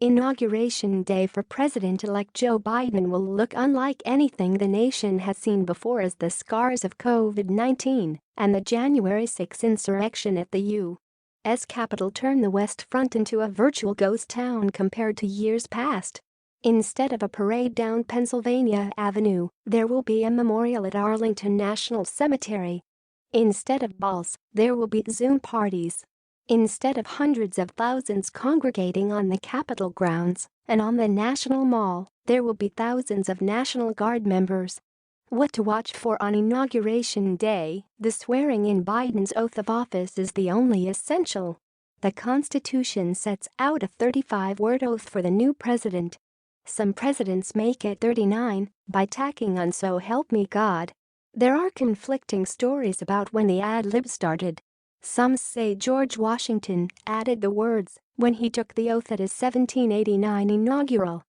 Inauguration Day for President-elect Joe Biden will look unlike anything the nation has seen before, as the scars of COVID-19 and the January 6 insurrection at the U.S. Capitol turn the West Front into a virtual ghost town compared to years past. Instead of a parade down Pennsylvania Avenue, there will be a memorial at Arlington National Cemetery. Instead of balls, there will be Zoom parties. Instead of hundreds of thousands congregating on the Capitol grounds and on the National Mall, there will be thousands of National Guard members. What to watch for on Inauguration Day: the swearing-in. Biden's oath of office is the only essential. The Constitution sets out a 35-word oath for the new president. Some presidents make it 39 by tacking on "So help me God." There are conflicting stories about when the ad-lib started. Some say George Washington added the words when he took the oath at his 1789 inaugural.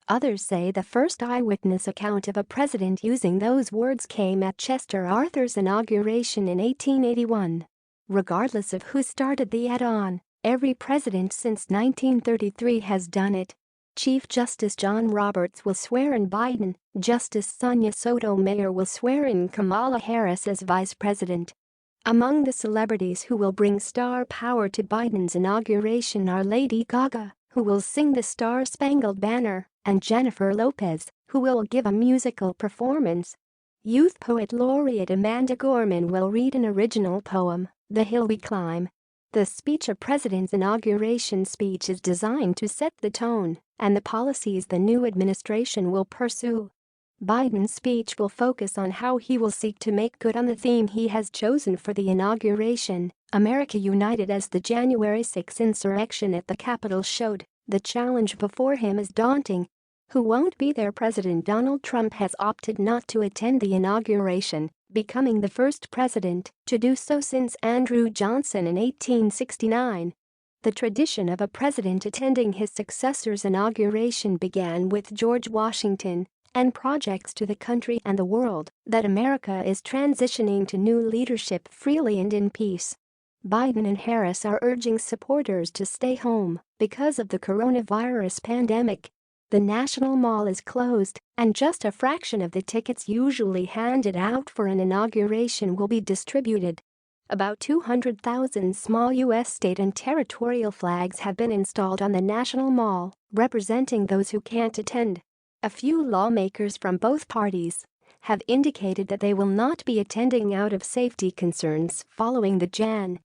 Others say the first eyewitness account of a president using those words came at Chester Arthur's inauguration in 1881. Regardless of who started the add-on, every president since 1933 has done it. Chief Justice John Roberts will swear in Biden. Justice Sonya Sotomayor will swear in Kamala Harris as vice president. Among the celebrities who will bring star power to Biden's inauguration are Lady Gaga, who will sing the Star-Spangled Banner, and Jennifer Lopez, who will give a musical performance. Youth Poet Laureate Amanda Gorman will read an original poem, "The Hill We Climb." The speech, a president's inauguration speech, is designed to set the tone and the policies the new administration will pursue. Biden's speech will focus on how he will seek to make good on the theme he has chosen for the inauguration: America United. As the January 6 insurrection at the Capitol showed, the challenge before him is daunting. Who won't be there? President Donald Trump has opted not to attend the inauguration, becoming the first president to do so since Andrew Johnson in 1869. The tradition of a president attending his successor's inauguration began with George Washington, and projects to the country and the world that America is transitioning to new leadership freely and in peace. Biden and Harris are urging supporters to stay home because of the coronavirus pandemic. The National Mall is closed, and just a fraction of the tickets usually handed out for an inauguration will be distributed. About 200,000 small U.S. state and territorial flags have been installed on the National Mall, representing those who can't attend. A few lawmakers from both parties have indicated that they will not be attending out of safety concerns following the Jan.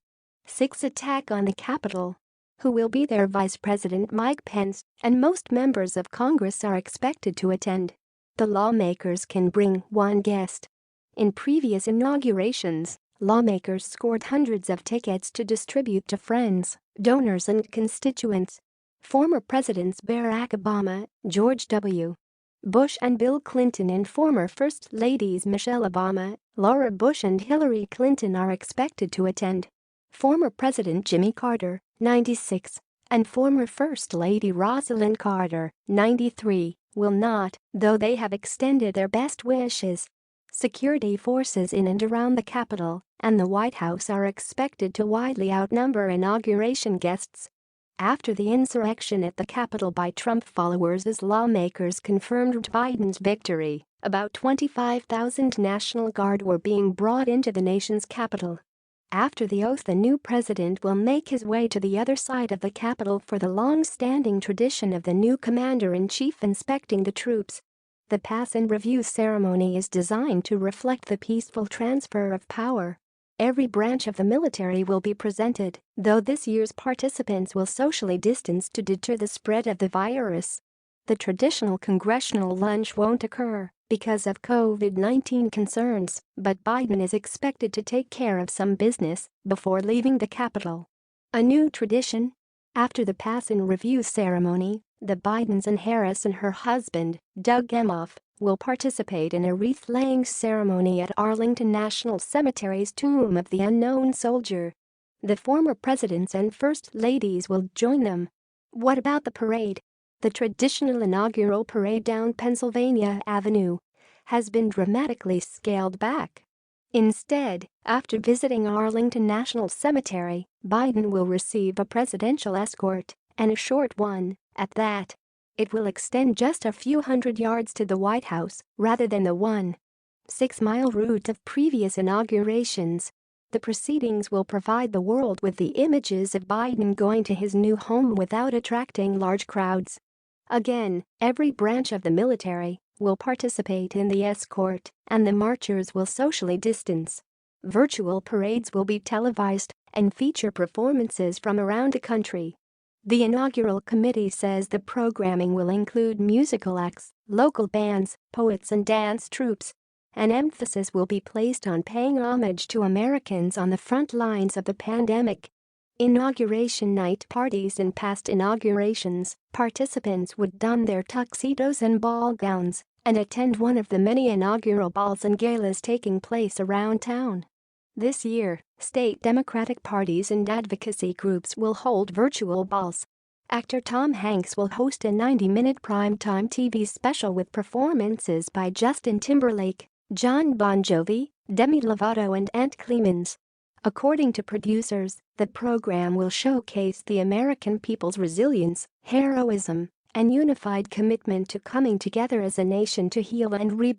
6 attack on the Capitol. Who will be there? Vice President Mike Pence and most members of Congress are expected to attend. The lawmakers can bring one guest. In previous inaugurations, lawmakers scored hundreds of tickets to distribute to friends, donors and constituents. Former presidents Barack Obama, George W. Bush and Bill Clinton and former First Ladies Michelle Obama, Laura Bush and Hillary Clinton are expected to attend. Former President Jimmy Carter, 96, and former First Lady Rosalynn Carter, 93, will not, though they have extended their best wishes. Security forces in and around the Capitol and the White House are expected to widely outnumber inauguration guests. After the insurrection at the Capitol by Trump followers as lawmakers confirmed Biden's victory, about 25,000 National Guard were being brought into the nation's capital. After the oath, the new president will make his way to the other side of the Capitol for the long-standing tradition of the new commander-in-chief inspecting the troops. The pass-and-review ceremony is designed to reflect the peaceful transfer of power. Every branch of the military will be presented, though this year's participants will socially distance to deter the spread of the virus. The traditional congressional lunch won't occur because of COVID-19 concerns, but Biden is expected to take care of some business before leaving the Capitol. A new tradition? After the pass-and-review ceremony, the Bidens and Harris and her husband, Doug Emhoff, will participate in a wreath-laying ceremony at Arlington National Cemetery's Tomb of the Unknown Soldier. The former presidents and first ladies will join them. What about the parade? The traditional inaugural parade down Pennsylvania Avenue has been dramatically scaled back. Instead, after visiting Arlington National Cemetery, Biden will receive a presidential escort and a short one At that, it will extend just a few hundred yards to the White House rather than the 1.6-mile route of previous inaugurations. The proceedings will provide the world with the images of Biden going to his new home without attracting large crowds. Again, every branch of the military will participate in the escort, and the marchers will socially distance. Virtual parades will be televised and feature performances from around the country. The inaugural committee says the programming will include musical acts, local bands, poets and dance troupes. An emphasis will be placed on paying homage to Americans on the front lines of the pandemic. Inauguration night parties. In past inaugurations, participants would don their tuxedos and ball gowns and attend one of the many inaugural balls and galas taking place around town. This year, state Democratic parties and advocacy groups will hold virtual balls. Actor Tom Hanks will host a 90-minute primetime TV special with performances by Justin Timberlake, Jon Bon Jovi, Demi Lovato and Ant Clemens. According to producers, the program will showcase the American people's resilience, heroism, and unified commitment to coming together as a nation to heal and rebuild.